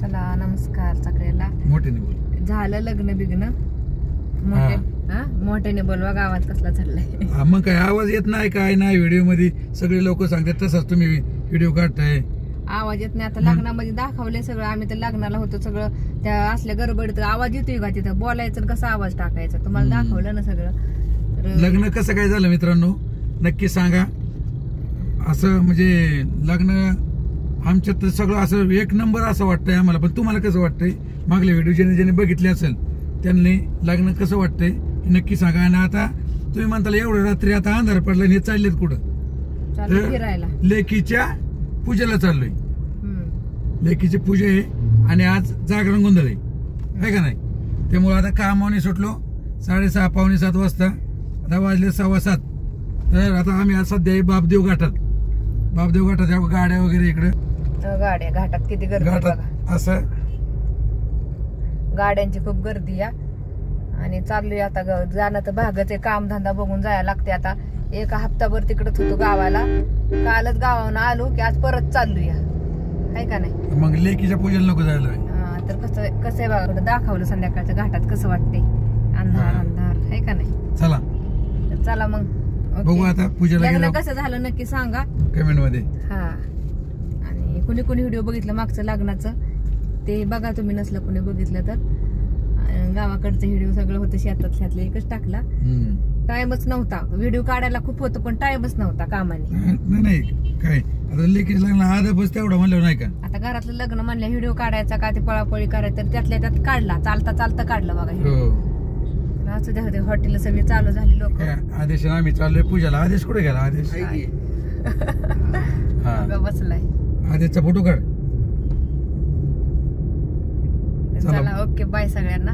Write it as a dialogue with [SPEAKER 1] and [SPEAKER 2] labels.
[SPEAKER 1] चला नमस्कार सगळ्याला.
[SPEAKER 2] मोठ्याने बोल.
[SPEAKER 1] झालं लग्न बिग्न मोठ्याने बोलवा. गावात कसला चाललाय
[SPEAKER 2] मग काय आवाज येत नाही काय नाही व्हिडिओ मध्ये सगळे लोक सांगतात तसंच तुम्ही व्हिडिओ काढताय.
[SPEAKER 1] आवाज येत नाही. आता लग्नामध्ये दाखवलंय सगळं. आम्ही तर लग्नाला होतो सगळं. त्या असल्या गडबडीत आवाज येतोय का तिथं बोलायचं कसा आवाज टाकायचा तुम्हाला दाखवलं ना सगळं.
[SPEAKER 2] लग्न कसं काय झालं मित्रांनो नक्की सांगा. असं म्हणजे लग्न आमच्यात सगळं असं एक नंबर असं वाटतंय आम्हाला. पण तुम्हाला कसं वाटतंय मागले व्हिडिओ ज्याने बघितले असेल त्यांनी लग्न कसं वाटतंय नक्की सांगा. आणि आता तुम्ही म्हणताल एवढं रात्री आता अंधार पडला हे चाललेत कुठं
[SPEAKER 1] फिरायला
[SPEAKER 2] लेकीच्या पूजेला चाललोय. लेकीची पूजा आहे आणि आज जागरण गोंधळ आहे का नाही. त्यामुळे आता कामाने सुटलो 6:30 पावणे 7 वाजता. आता वाजले 7:15. तर आता आम्ही आज सध्या बापदेव घाटात गाड्या वगैरे इकडे
[SPEAKER 1] गाड्या घाटात किती गर्दी
[SPEAKER 2] घाटात असं
[SPEAKER 1] गाड्यांची खूप गर्दी या. आणि चाललोय आता जाणं तर भागच आहे. कामधंदा बघून जायला लागते. आता एका हप्ताभर तिकडच होतो गावाला. कालच गावावरून आलो की आज परत चाललोया काय का नाही.
[SPEAKER 2] मग लेकीच्या पूजेला नको जायला.
[SPEAKER 1] तर कसं आहे बघा दाखवलं संध्याकाळच्या घाटात कसं वाटते. अंधार आहे का नाही. चला मग
[SPEAKER 2] बघू आता पूजेला
[SPEAKER 1] लग्न कसं झालं नक्की सांगा
[SPEAKER 2] कमेंट मध्ये.
[SPEAKER 1] हा आणि कुणी व्हिडिओ बघितलं मागचं लग्नाचं ते बघा तुम्ही. नसलं कुणी बघितलं तर गावाकडचं व्हिडिओ सगळं होतं शेतातले एकच टाकला. टाइमच नव्हता. व्हिडिओ काढायला खूप होतं पण टाइमच नव्हता कामाने.
[SPEAKER 2] नाही काय आता लेकीचं लग्न आधा बस तेवढा म्हणलं नाही का.
[SPEAKER 1] आता घरातलं लग्न म्हणलं व्हिडिओ काढायचा का ते पळापळी करायचं तर त्यातल्या त्यात काढला. चालता काढलं बघा. असं द्या होते हॉटेल सगळी चालू झाली लोक.
[SPEAKER 2] आदेश आम्ही चाललोय पूजाला. आदेश कुठे गेला. आदेश
[SPEAKER 1] बसलाय.
[SPEAKER 2] आदेशचा फोटो काढ.
[SPEAKER 1] चला ओके बाय सगळ्यांना.